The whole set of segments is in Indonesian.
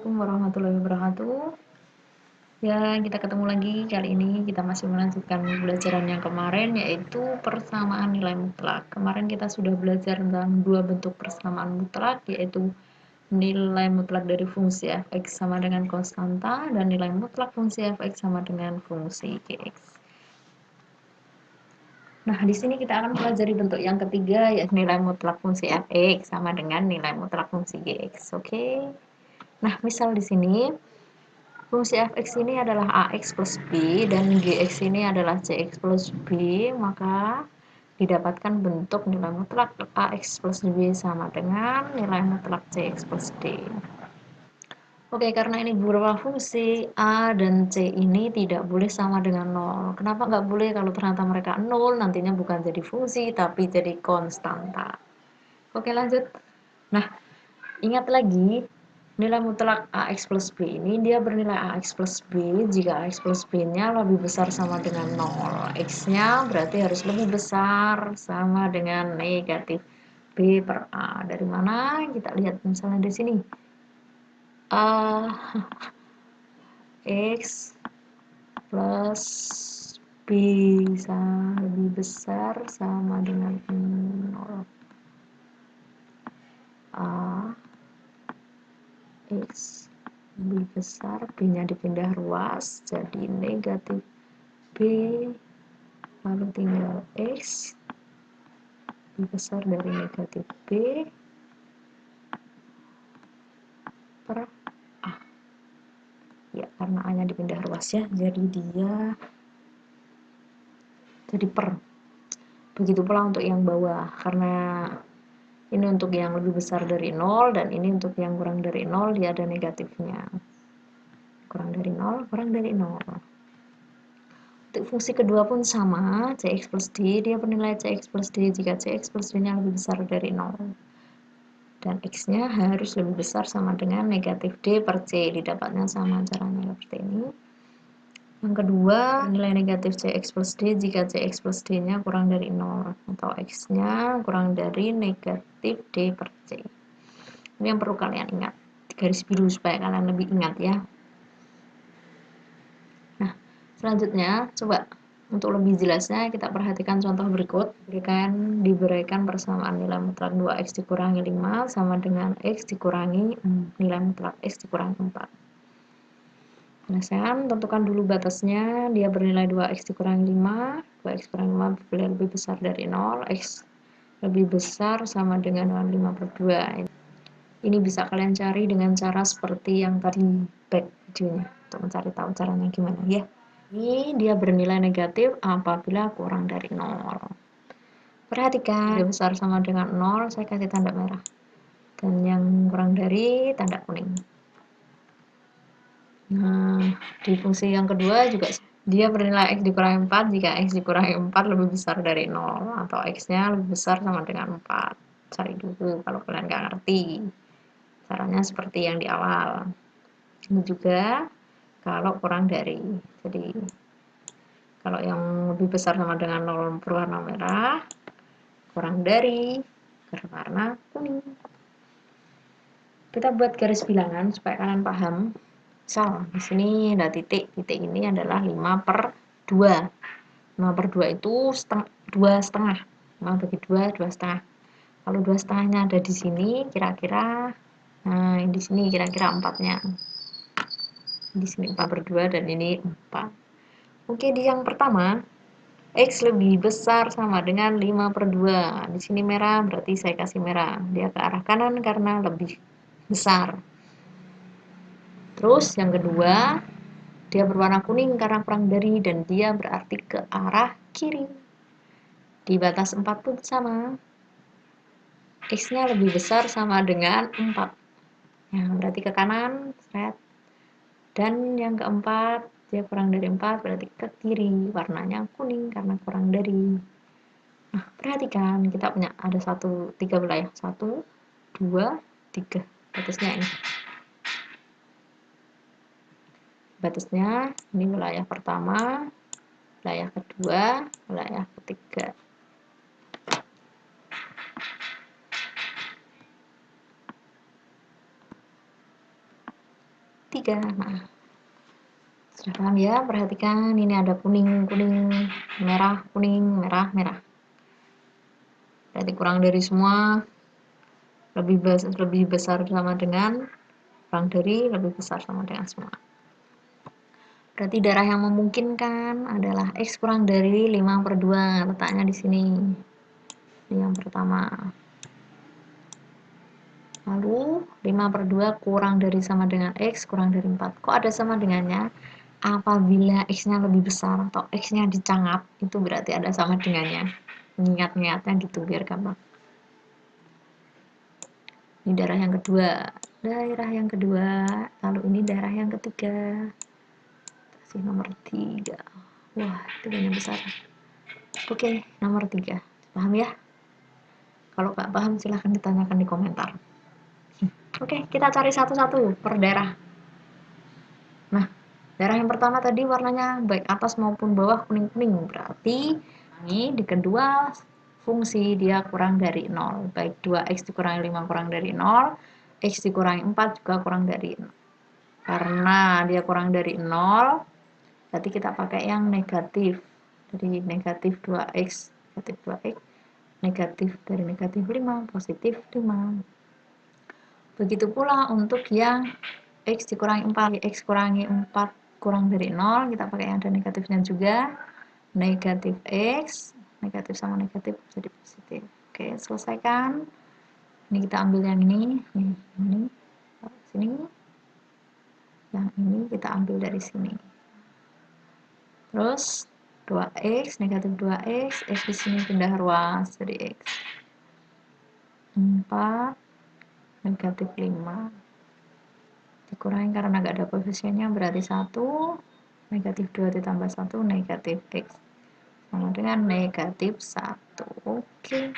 Assalamualaikum warahmatullahi wabarakatuh. Ya, kita ketemu lagi. Kali ini kita masih melanjutkan pembelajaran yang kemarin, yaitu persamaan nilai mutlak. Kemarin kita sudah belajar tentang dua bentuk persamaan mutlak, yaitu nilai mutlak dari fungsi f(x) sama dengan konstanta dan nilai mutlak fungsi f(x) sama dengan fungsi gx. Nah, di sini kita akan pelajari bentuk yang ketiga, yaitu nilai mutlak fungsi f(x) sama dengan nilai mutlak fungsi gx. Oke. Nah, misal di sini fungsi f(x) ini adalah ax plus b dan gx ini adalah cx plus b, maka didapatkan bentuk nilai mutlak ax plus b sama dengan nilai mutlak cx plus d. Oke, karena ini beberapa fungsi a dan c ini tidak boleh sama dengan 0. Kenapa nggak boleh? Kalau ternyata mereka 0, nantinya bukan jadi fungsi, tapi jadi konstanta. Oke, lanjut. Nah, ingat lagi, nilai mutlak ax plus b ini dia bernilai ax plus b jika ax plus b-nya lebih besar sama dengan 0. X-nya berarti harus lebih besar sama dengan negatif b per a. Dari mana? Kita lihat misalnya di sini. X plus b lebih besar sama dengan 0. A X lebih besar, B-nya dipindah ruas jadi negatif B, lalu tinggal X lebih besar dari negatif B per A. Ya, karena A-nya dipindah ruas ya, jadi dia jadi per. Begitu pula untuk yang bawah, karena ini untuk yang lebih besar dari 0 dan ini untuk yang kurang dari 0, dia ada negatifnya. Kurang dari 0, kurang dari 0. Untuk fungsi kedua pun sama, cx plus d, dia bernilai cx plus d jika cx plus d-nya lebih besar dari 0. Dan x-nya harus lebih besar sama dengan negatif d per c, didapatnya sama caranya seperti ini. Yang kedua, nilai negatif cx plus d jika cx plus d-nya kurang dari 0, atau x-nya kurang dari negatif d per c. Ini yang perlu kalian ingat, garis biru supaya kalian lebih ingat ya. Nah, selanjutnya coba untuk lebih jelasnya kita perhatikan contoh berikut. Diberikan persamaan nilai mutlak 2x dikurangi 5 sama dengan x dikurangi nilai mutlak x dikurangi 4. Penyelesaian, tentukan dulu batasnya. Dia bernilai 2x dikurangi 5, 2x kurangi 5 boleh lebih besar dari 0, x lebih besar sama dengan 5 per 2. Ini bisa kalian cari dengan cara seperti yang tadi back videonya, untuk mencari tahu caranya gimana ya. Ini dia bernilai negatif apabila kurang dari 0. Perhatikan, dia besar sama dengan 0, saya kasih tanda merah. Dan yang kurang dari tanda kuning. Nah, di fungsi yang kedua juga dia bernilai x dikurangi 4 jika x dikurangi 4 lebih besar dari 0, atau x-nya lebih besar sama dengan 4. Cari dulu kalau kalian nggak ngerti. Caranya seperti yang di awal. Ini juga kalau kurang dari, jadi kalau yang lebih besar sama dengan 0 berwarna merah, kurang dari berwarna kuning. Kita buat garis bilangan supaya kalian paham. Misal di sini ada titik ini adalah 5 per 2. 5 per 2 itu 2 setengah. 5 bagi 2, 2 setengah. Kalau 2 setengahnya ada di sini, kira-kira, nah di sini kira-kira 4-nya. Di sini 4 per 2 dan ini 4. Oke, di yang pertama, x lebih besar sama dengan 5 per 2. Di sini merah, berarti saya kasih merah. Dia ke arah kanan karena lebih besar. Terus yang kedua, dia berwarna kuning karena kurang dari, dan dia berarti ke arah kiri. Di batas 4 pun sama. X-nya lebih besar sama dengan 4. Ya, berarti ke kanan, set. Dan yang keempat, dia kurang dari 4, berarti ke kiri. Warnanya kuning karena kurang dari. Nah, perhatikan, kita punya ada 3 wilayah. 1, 2, 3. Batasnya ini. Batasnya, ini wilayah pertama, wilayah kedua, wilayah ketiga. 3. Nah, sudah paham ya? Perhatikan, ini ada kuning, merah, merah. Berarti kurang dari semua, lebih besar sama dengan kurang dari, lebih besar sama dengan semua. Berarti darah yang memungkinkan adalah X kurang dari 5/2. Letaknya di sini. Ini yang pertama. Lalu 5/2 kurang dari sama dengan X kurang dari 4. Kok ada sama dengannya? Apabila X-nya lebih besar atau X-nya dicangap, itu berarti ada sama dengannya. Ingat-ingatnya gitu biar gampang. Ini darah yang kedua. Lalu ini darah yang ketiga. Kasih nomor 3. Wah, tiganya besar. Oke, nomor 3. Paham ya? Kalau nggak paham silahkan ditanyakan di komentar. Oke, kita cari satu-satu per daerah. Nah, daerah yang pertama tadi warnanya baik atas maupun bawah kuning-kuning. Berarti ini di kedua fungsi dia kurang dari 0. Baik 2x dikurangi 5 kurang dari 0, x dikurangi 4 juga kurang dari 0. Karena dia kurang dari 0, berarti kita pakai yang negatif. Dari negatif 2x, negatif dari negatif 5, positif 5. Begitu pula untuk yang X dikurangi 4, X kurangi 4 kurang dari 0, kita pakai yang ada negatifnya juga. Negatif X, negatif sama negatif jadi positif. Oke, selesaikan. Ini kita ambil yang ini sini. Yang ini kita ambil dari sini. Terus 2x, negatif 2x, x di sini pindah ruas jadi x. 4, negatif 5. Dikurangi karena nggak ada koefisiennya berarti 1, negatif 2 ditambah 1, negatif x. Sama dengan negatif 1. Oke.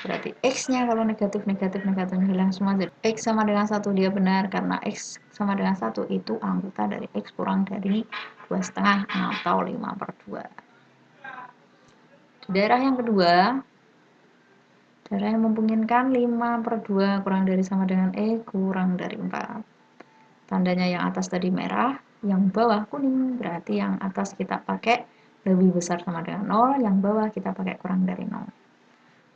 Berarti x-nya kalau negatif hilang semua. Jadi x sama dengan 1 dia benar karena x sama dengan 1 itu anggota dari x kurang dari 2,5 atau 5/2. Di daerah yang kedua, daerah yang memungkinkan 5/2 kurang dari sama dengan kurang dari 4. Tandanya yang atas tadi merah, yang bawah kuning, berarti yang atas kita pakai lebih besar sama dengan 0, yang bawah kita pakai kurang dari 0.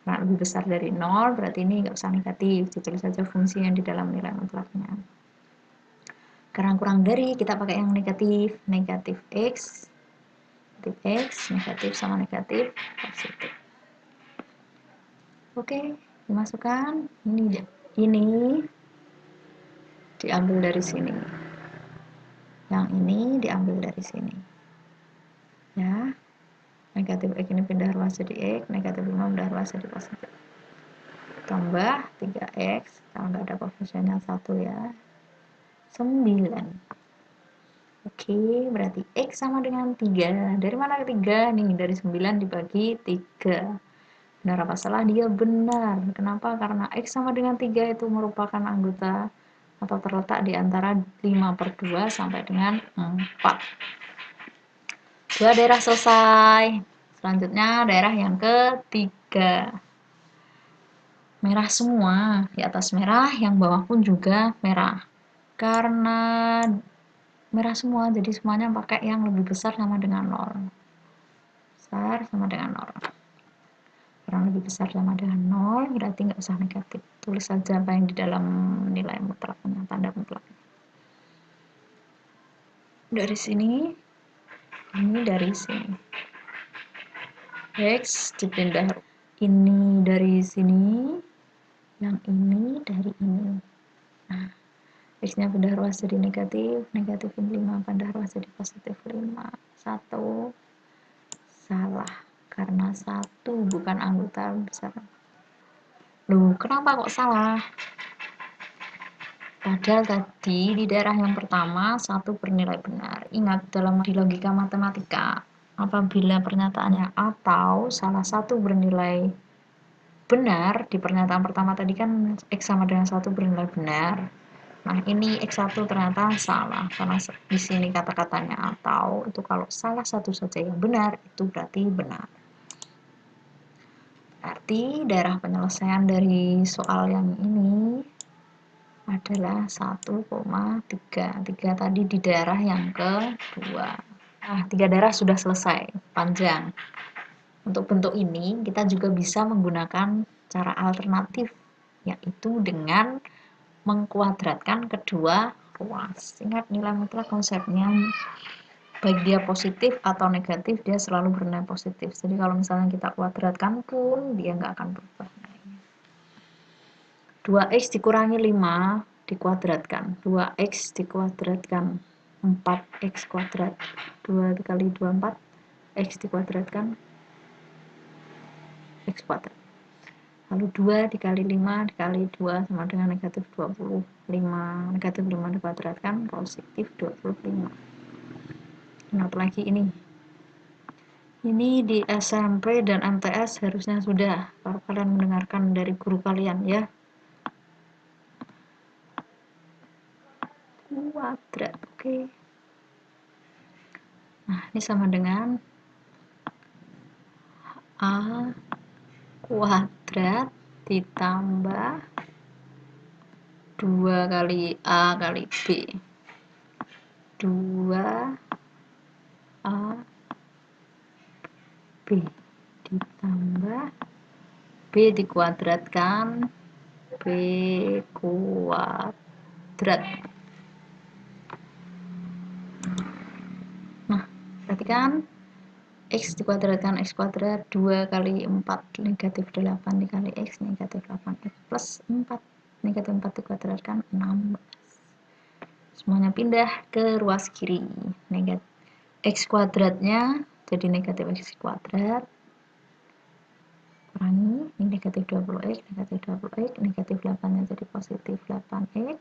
Karena lebih besar dari 0, berarti ini nggak usah negatif, ditulis saja fungsi yang di dalam nilai mutlaknya. Karena kurang dari, kita pakai yang negatif, negatif x, negatif sama negatif, positif. Oke, dimasukkan, ini diambil dari sini. Yang ini diambil dari sini. Ya. Negatif x ini pindah ruas jadi x, negatif 5 pindah ruas jadi positif. Tambah 3x, kalau nggak ada koefisiennya 1 ya. 9. Oke, berarti x sama dengan 3. Dari mana ke 3? Nih, dari 9 dibagi 3. Benar apa salah? Dia benar. Kenapa? Karena x sama dengan 3 itu merupakan anggota atau terletak di antara 5/2 sampai dengan 4. Dua daerah selesai. Selanjutnya daerah yang ketiga. Merah semua. Di atas merah, yang bawah pun juga merah. Karena merah semua, jadi semuanya pakai yang lebih besar sama dengan 0. Besar sama dengan 0. Karena lebih besar sama dengan 0, berarti nggak usah negatif. Tulis saja apa yang di dalam nilai mutlaknya, tanda mutlak. Dari sini, ini dari sini. X dipindah. Ini dari sini, yang ini dari ini. Nah, x-nya pindah ruas jadi negatif 5 pindah ruas jadi positif 5. 1 salah karena 1 bukan anggota besar. Loh, kenapa kok salah? Padahal tadi di daerah yang pertama 1 bernilai benar. Ingat dalam di logika matematika, apabila pernyataannya atau salah satu bernilai benar, di pernyataan pertama tadi kan x sama dengan 1 bernilai benar. Nah, ini x1 ternyata salah karena di sini kata-katanya atau itu kalau salah satu saja yang benar itu berarti benar. Berarti daerah penyelesaian dari soal yang ini adalah 1,3. 3 tadi di daerah yang kedua. Nah, 3 daerah sudah selesai, panjang. Untuk bentuk ini, kita juga bisa menggunakan cara alternatif, yaitu dengan mengkuadratkan kedua ruas. Ingat nilai mutlak konsepnya, baik dia positif atau negatif, dia selalu bernilai positif. Jadi kalau misalnya kita kuadratkan pun, dia nggak akan berubah. 2x dikurangi 5 dikuadratkan. 2x dikuadratkan 4x kuadrat. 2 kali 2, 4. X dikuadratkan X kuadrat. Lalu 2 dikali 5 dikali 2 sama dengan negatif 25. Negatif 5 dikuadratkan positif 25. Ingat lagi ini. Ini di SMP dan MTS harusnya sudah, kalau kalian mendengarkan dari guru kalian ya. Kuadrat, oke. Nah, ini sama dengan A kuadrat ditambah 2 kali A kali B. 2A B ditambah B dikuadratkan B kuadrat. Nah, perhatikan X dikuadratkan X kuadrat 2 kali 4 negatif 8 dikali X negatif 8X plus 4 negatif 4 dikuadratkan 16. Semuanya pindah ke ruas kiri. Negatif X kuadratnya jadi negatif X kuadrat, kurangi ini negatif 20X negatif 20X, negatif 8 nya jadi positif 8X,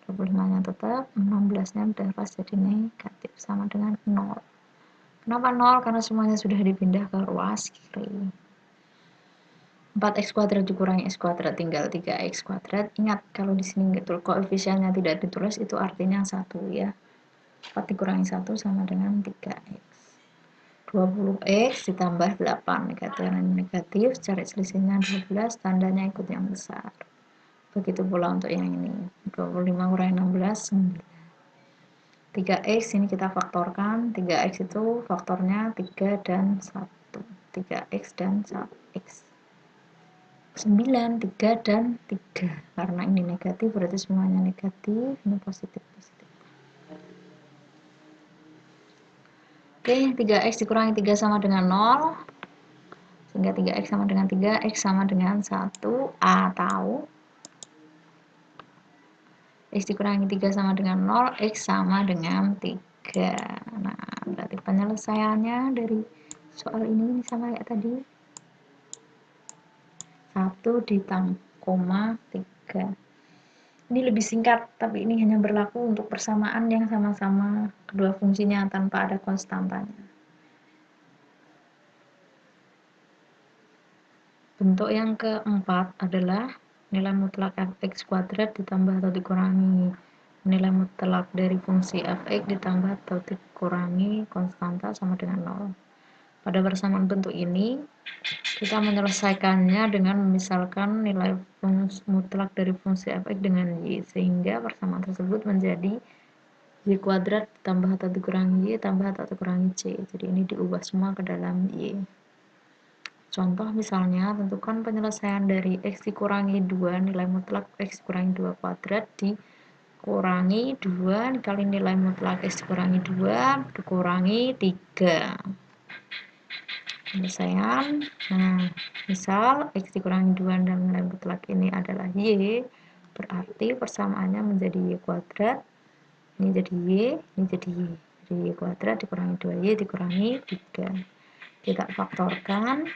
25 nya tetap, 16 nya udah pas jadi negatif sama dengan 0. Kenapa 0? Karena semuanya sudah dipindah ke ruas kiri. 4x kuadrat dikurangi x kuadrat tinggal 3x kuadrat. Ingat, kalau di sini koefisiennya tidak ditulis itu artinya 1 ya. 4 dikurangi 1 sama dengan 3x. 20x ditambah 8 negatif dan negatif, cari selisihnya 12, tandanya ikut yang besar. Begitu pula untuk yang ini. 25 kurangi 16, 9. 3x ini kita faktorkan, 3x itu faktornya 3 dan 1, 3x dan 1x 9, 3 dan 3, karena ini negatif berarti semuanya negatif, ini positif. Oke, 3x dikurangi 3 sama dengan 0, sehingga 3x sama dengan 3, x sama dengan 1, atau X dikurangi 3 sama dengan 0, X sama dengan 3. Nah, berarti penyelesaiannya dari soal ini sama kayak tadi. 1 ditambah koma 3. Ini lebih singkat, tapi ini hanya berlaku untuk persamaan yang sama-sama kedua fungsinya tanpa ada konstantanya. Bentuk yang keempat adalah nilai mutlak fx kuadrat ditambah atau dikurangi nilai mutlak dari fungsi fx ditambah atau dikurangi konstanta sama dengan 0. Pada persamaan bentuk ini, kita menyelesaikannya dengan memisalkan nilai mutlak dari fungsi fx dengan y, sehingga persamaan tersebut menjadi y kuadrat ditambah atau dikurangi y tambah atau dikurangi c. Jadi ini diubah semua ke dalam y. Contoh misalnya, tentukan penyelesaian dari x dikurangi 2 nilai mutlak x dikurangi 2 kuadrat dikurangi 2 dikali nilai mutlak x dikurangi 2 dikurangi 3. Penyelesaian, nah misal x dikurangi 2 dan nilai mutlak ini adalah y, berarti persamaannya menjadi y kuadrat, ini jadi y, ini jadi y. Jadi y kuadrat dikurangi 2y dikurangi 3. Kita faktorkan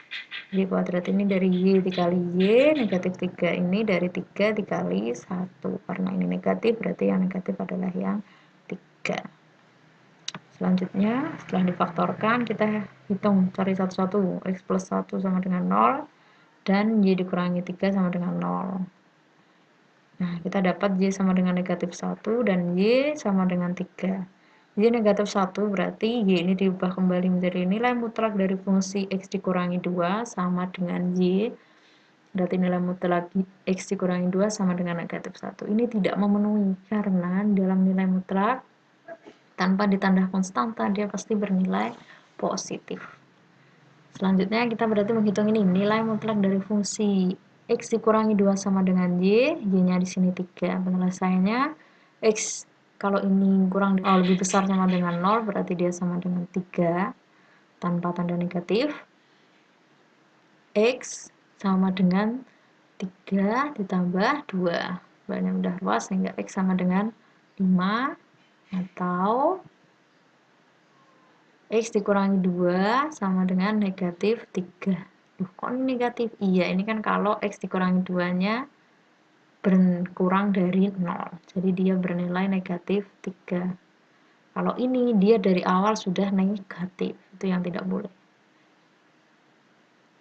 y kuadrat ini dari y dikali y, negatif 3 ini dari 3 dikali 1, karena ini negatif berarti yang negatif adalah yang 3. Selanjutnya setelah difaktorkan kita hitung cari satu-satu, x plus 1 sama dengan 0 dan y dikurangi 3 sama dengan 0. Nah, kita dapat y sama dengan negatif 1 dan y sama dengan 3. Y negatif 1 berarti y ini diubah kembali menjadi nilai mutlak dari fungsi x dikurangi 2 sama dengan y. berarti nilai mutlak X dikurangi 2 sama dengan negatif 1. Ini tidak memenuhi karena dalam nilai mutlak tanpa ditambah konstanta dia pasti bernilai positif. Selanjutnya kita berarti menghitung ini nilai mutlak dari fungsi X dikurangi 2 sama dengan Y, Y-nya di sini 3. Penyelesaiannya X kalau ini kurang lebih besar sama dengan 0 berarti dia sama dengan 3 tanpa tanda negatif. X sama dengan 3 ditambah 2. Banyak mudah luas sehingga X sama dengan 5 atau X dikurangi 2 sama dengan negatif 3. Duh, kok ini negatif? Iya, ini kan kalau X dikurangi 2-nya berkurang dari 0. Jadi dia bernilai negatif 3. Kalau ini dia dari awal sudah negatif. Itu yang tidak boleh.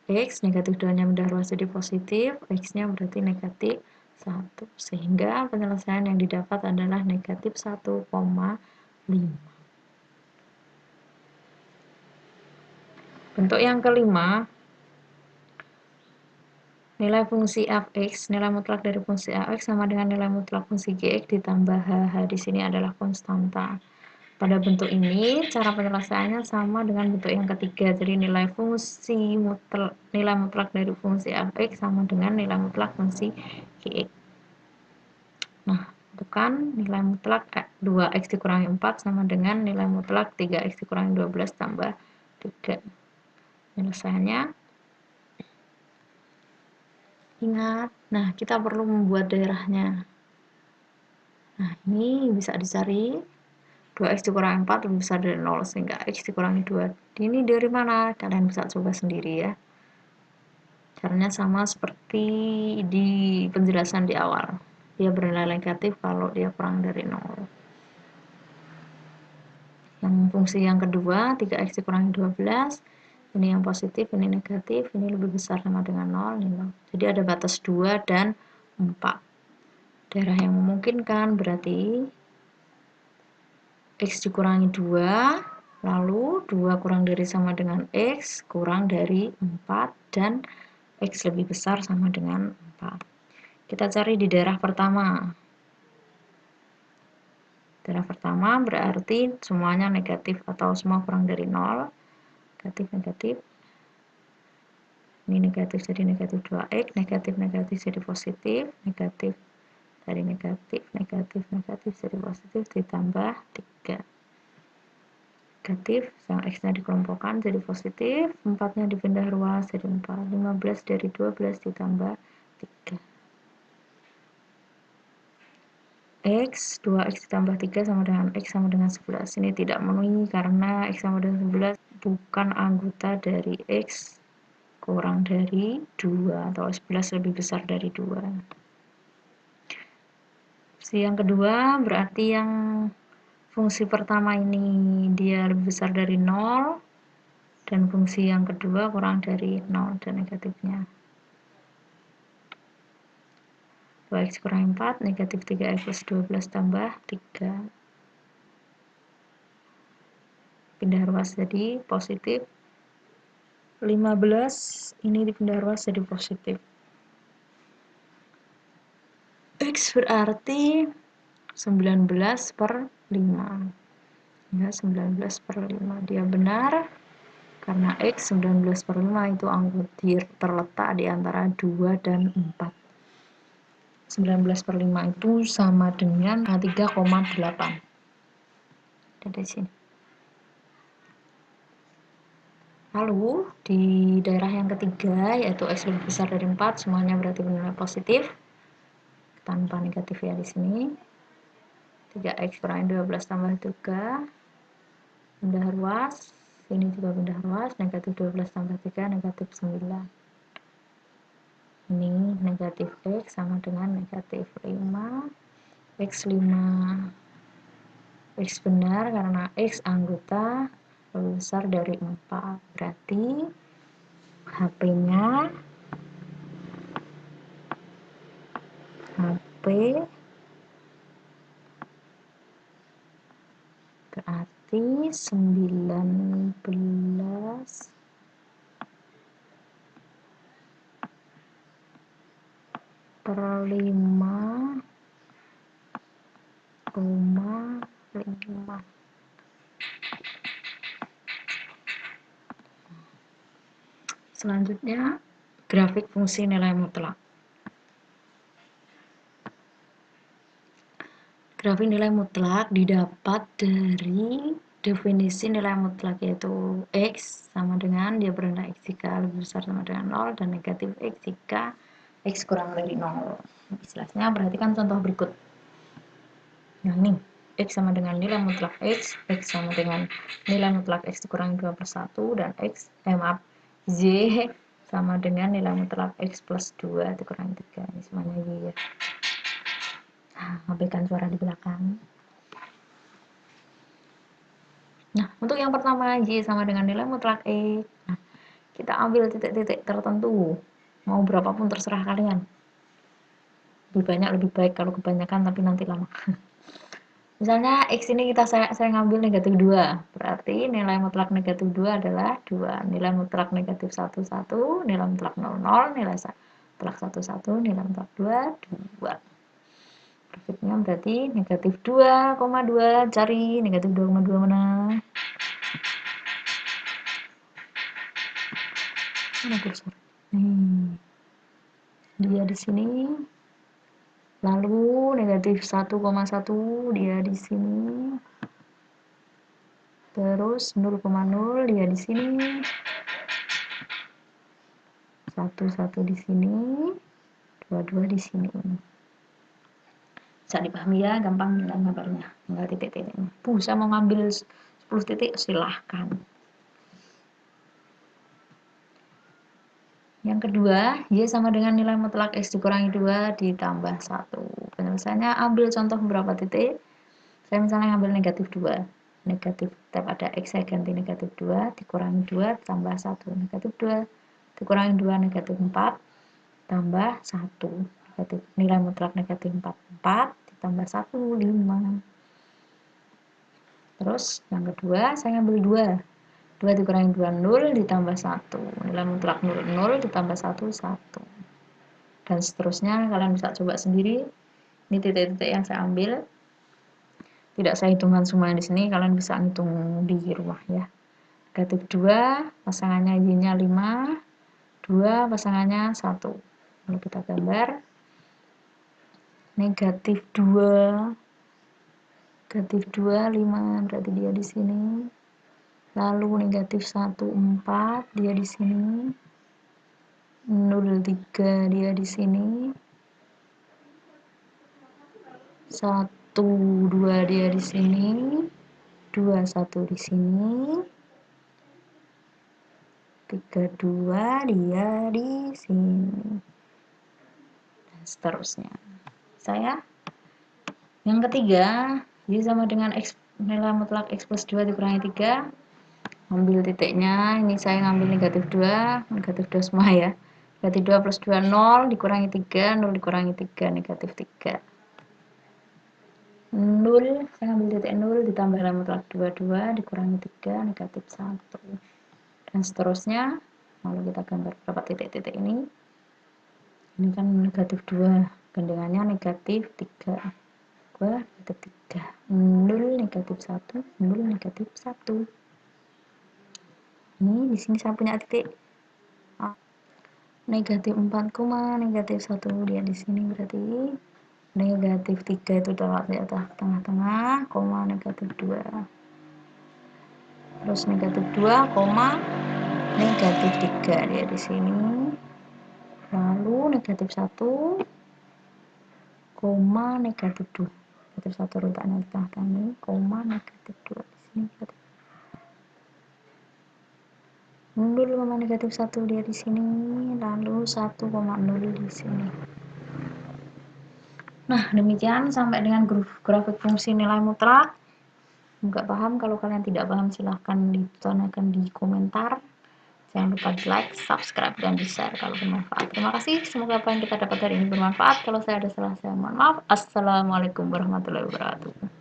X negatif 2 nya mudah luas jadi positif, X nya berarti negatif 1, sehingga penyelesaian yang didapat adalah negatif 1,5. Bentuk yang kelima, nilai fungsi f(x), nilai mutlak dari fungsi f(x) sama dengan nilai mutlak fungsi gx ditambah h di sini adalah konstanta. Pada bentuk ini, cara penyelesaiannya sama dengan bentuk yang ketiga. Jadi nilai mutlak dari fungsi f(x) sama dengan nilai mutlak fungsi gx. Nah, tentukan nilai mutlak 2x dikurangi 4 sama dengan nilai mutlak 3x dikurangi 12 tambah 3. Penyelesaiannya, ingat, nah kita perlu membuat daerahnya. Nah, ini bisa dicari. 2x dikurangi 4 lebih besar dari 0 sehingga x dikurangi 2. Ini dari mana? Kalian bisa coba sendiri ya. Caranya sama seperti di penjelasan di awal. Dia bernilai negatif kalau dia kurang dari 0. Yang fungsi yang kedua, 3x dikurangi 12. Ini yang positif, ini negatif, ini lebih besar sama dengan 0. Ini 0. Jadi ada batas 2 dan 4. Daerah yang memungkinkan berarti X dikurangi 2, lalu 2 kurang dari sama dengan X, kurang dari 4, dan X lebih besar sama dengan 4. Kita cari di daerah pertama. Daerah pertama berarti semuanya negatif atau semua kurang dari 0. Negatif, negatif. Ini negatif jadi negatif 2X, negatif jadi positif, negatif dari negatif, negatif jadi positif, ditambah 3. Negatif, yang X-nya dikelompokkan jadi positif, 4-nya dipindah ruas jadi 4, 15 dari 12 ditambah 3. X, 2X ditambah 3 sama dengan X sama dengan 11. Ini tidak memenuhi karena X sama dengan 11 bukan anggota dari X kurang dari 2 atau 11 lebih besar dari 2. Fungsi yang kedua berarti yang fungsi pertama ini dia lebih besar dari 0 dan fungsi yang kedua kurang dari 0 dan negatifnya. 2x kurang 4, negatif 3x plus 12 tambah 3. Pindah ruas jadi positif. 15 ini dipindah ruas jadi positif. X berarti 19 per 5. Ya, 19 per 5. Dia benar karena X 19 per 5 itu angka terletak di antara 2 dan 4. 19 per 5 itu sama dengan 3,8. Dari sini. Lalu di daerah yang ketiga yaitu X lebih besar dari 4, semuanya berarti bernilai positif tanpa negatif ya di sini. 3x kurangi 12 tambah 3, pindah ruas, ini juga pindah ruas, negatif 12 tambah 3, negatif 9. Ini negatif X sama dengan negatif 5, X 5, X benar karena X anggota lebih besar dari 4, berarti HP-nya HP berarti 19 per 5,5. Selanjutnya, grafik fungsi nilai mutlak. Grafik nilai mutlak didapat dari definisi nilai mutlak, yaitu X sama dengan dia berendah X jika lebih besar sama dengan 0 dan negatif X jika X kurang dari 0. Istilahnya perhatikan contoh berikut. Nah nih, X sama dengan nilai mutlak X sama dengan nilai mutlak X dikurangi 2/1 dan Z sama dengan nilai mutlak X plus 2 dikurangi 3. Ini semuanya Y ya. Abaikan suara di belakang. Nah, untuk yang pertama Y sama dengan nilai mutlak X. Nah, kita ambil titik-titik tertentu. Mau berapapun terserah kalian. Lebih banyak lebih baik, kalau kebanyakan tapi nanti lama. Misalnya X ini saya ngambil negatif 2. Berarti nilai mutlak negatif 2 adalah 2. Nilai mutlak negatif 1, 1. Nilai mutlak 0, 0. Nilai mutlak 1, 1. Nilai mutlak 2, 2. Grafiknya berarti negatif 2,2. Cari negatif 2,2 mana? Mana kursor? Dia di sini. Lalu negatif 1,1 dia di sini. Terus 0,0 dia di sini. 1 di sini. 2 di sini. Bisa dipahami ya, gampang tinggal gambarnya, tinggal titik-titiknya. Bisa mau ngambil 10 titik silahkan. Yang kedua, Y sama dengan nilai mutlak X dikurangi 2 ditambah 1. Penyelesaiannya ambil contoh beberapa titik. Saya misalnya ngambil negatif 2. Negatif pada X saya ganti negatif 2 dikurangi 2 tambah 1. Negatif 2 dikurangi 2 negatif 4 tambah 1. Negatif, nilai mutlak negatif 4 ditambah 1 5. Terus yang kedua saya ngambil 2 dikurangi 2 0 ditambah 1. Nilai mutlak 0 0 ditambah 1 1. Dan seterusnya kalian bisa coba sendiri. Ini titik-titik yang saya ambil. Tidak saya hitungkan semuanya di sini, kalian bisa hitung di rumah ya. Negatif 2 pasangannya Y-nya 5, 2 pasangannya 1. Lalu kita gambar negatif 2 5 berarti dia di sini. Lalu negatif 1 4 dia di sini. 0 3 dia di sini. 1 2 dia di sini. 2 1 di sini. 3 2 dia di sini. Dan seterusnya. Yang ketiga, Y sama dengan X, nilai mutlak X plus 2 dikurangi 3. Ambil titiknya, ini saya ngambil negatif 2 semua ya. Negatif 2 plus 2 0 dikurangi 3, 0 dikurangi 3 negatif 3. 0, saya ngambil titik 0 ditambah nilai mutlak 22 dikurangi 3 negatif 1. Dan seterusnya. Lalu kita gambar beberapa titik-titik ini. Ini kan negatif 2, gandengannya negatif 3. 2 negatif 3, 0 negatif 1, 0 negatif 1. Ini di sini saya punya titik negatif 4, negatif 1 dia di sini, berarti negatif 3 itu terletak di atas tengah-tengah, koma negatif 2. Terus negatif 2, negatif 3 dia di sini. Lalu negatif 1, negatif 2. Negatif 1 letaknya di tengah-tengah ini, koma negatif 2 di sini. 0, negatif 1 dia di sini, lalu 1,0 di sini. Nah, demikian sampai dengan grafik fungsi nilai mutlak. Enggak paham, kalau kalian tidak paham silahkan ditanyakan di komentar. Jangan lupa di like, subscribe, dan di share kalau bermanfaat. Terima kasih, semoga apa yang kita dapat hari ini bermanfaat. Kalau saya ada salah, saya mohon maaf. Assalamualaikum warahmatullahi wabarakatuh.